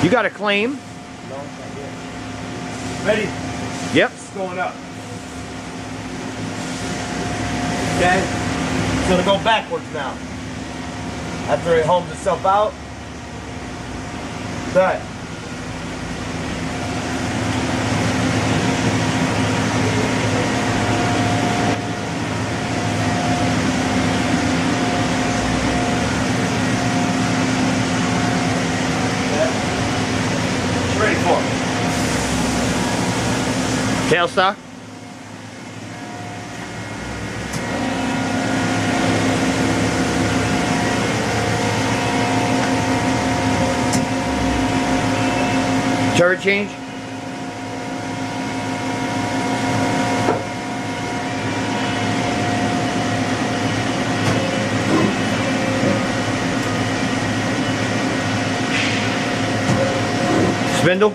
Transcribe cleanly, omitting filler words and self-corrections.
You got a claim? No, it's not yet. Ready? Yep. It's going up. Okay? It's gonna go backwards now. After it homes itself out. That. Ready for it. Tailstock? Turret change? Spindle?